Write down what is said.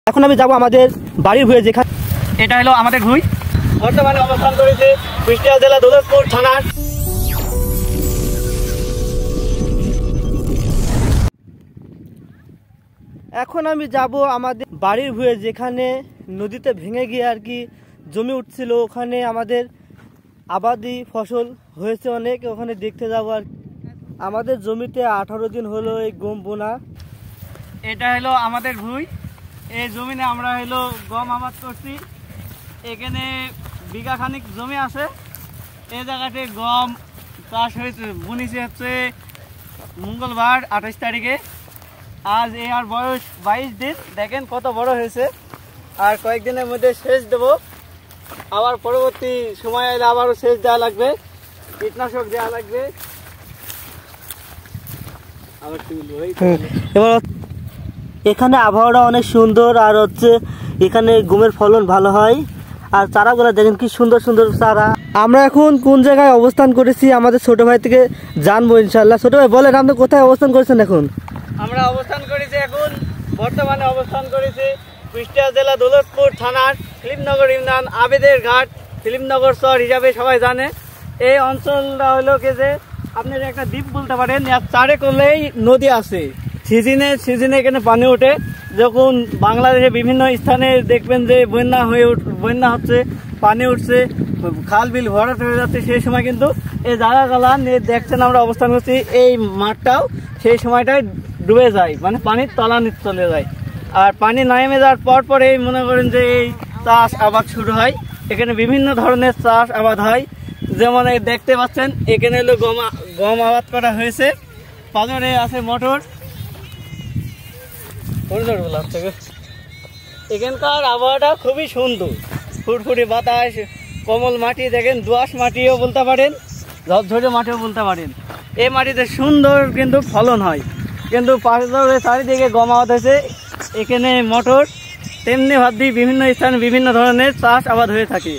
এখন আমি যাব আমাদের বাড়ির ভুঁয়ে, যেখানে এটা হলো আমাদের ভুঁই। বর্তমানে অবস্থান করেছে কুষ্টিয়া জেলা দৌলতপুর থানার। এখন আমি যাব আমাদের বাড়ির ভুঁয়ে, যেখানে নদীতে ভেঙে গিয়ে আর কি জমি উঠছিল। ওখানে আমাদের আবাদি ফসল হয়েছে অনেক, ওখানে দেখতে যাব। আর আমাদের জমিতে 18 দিন হলো এই গম বোনা। এটা হলো আমাদের ভুঁই। এই জমিনে আমরা হলো গম আবাদ করছি। এখানে বিঘা খানিক জমি আছে। এই জায়গাতে গম চাষ হয়েছে, বুনিছে হচ্ছে মঙ্গলবার 28 তারিখে। আজ এই আর বয়স 22 দিন। দেখেন কত বড় হয়েছে। আর কয়েকদিনের মধ্যে সেচ দেবো। আবার পরবর্তী সময় এলে আবারও সেচ দেওয়া লাগবে, কীটনাশক দেওয়া লাগবে। এবার এখানে আবহাওয়াটা অনেক সুন্দর, আর হচ্ছে এখানে গমের ফলন ভালো হয়। আর চারাগুলো দেখেন কি সুন্দর সুন্দর চারা। আমরা এখন কোন জায়গায় অবস্থান করেছি আমাদের ছোট ভাই থেকে জানবো ইনশাল্লাহ। ছোট ভাই বলেন, আপনি কোথায় অবস্থান করেছেন এখন? আমরা অবস্থান করেছি এখন বর্তমানে অবস্থান করেছি কুষ্টিয়া জেলা দৌলতপুর থানার ফিলিমনগর ইউনিয়ন, আবেদের ঘাট, ফিলিমনগর চর হিসাবে সবাই জানে। এই অঞ্চলটা হলো কি যে আপনার একটা দ্বীপ বলতে পারেন। চারে করলেই নদী আছে। সিজনে এখানে পানি ওঠে। যখন বাংলাদেশে বিভিন্ন স্থানে দেখবেন যে বন্যা হচ্ছে, পানি উঠছে, খাল বিল ভরাট হয়ে যাচ্ছে, সেই সময় কিন্তু এই জায়গাগুলা দেখছেন আমরা অবস্থান করছি, এই মাঠটাও সেই সময়টায় ডুবে যায়, মানে পানির তলানিতে চলে যায়। আর পানি নেমে যাওয়ার পরেই মনে করেন যে এই চাষ আবাদ শুরু হয়। এখানে বিভিন্ন ধরনের চাষ আবাদ হয়। যেমন দেখতে পাচ্ছেন এখানে হলো গম আবাদ করা হয়েছে। পাঁচরে আছে মটর। এখানকার আবহাওয়াটা খুবই সুন্দর, ফুটফুটে বাতাস, কোমল মাটি, দেখেন দোআঁশ মাটিও বলতে পারেন, ঝরঝরে মাটিও বলতে পারেন। এই মাটিতে সুন্দর কিন্তু ফলন হয়। কিন্তু পাশে চারিদিকে গম আবাদ হয়েছে, এখানে মটর, তেমনি ভাবি বিভিন্ন স্থানে বিভিন্ন ধরনের চাষ আবাদ হয়ে থাকে।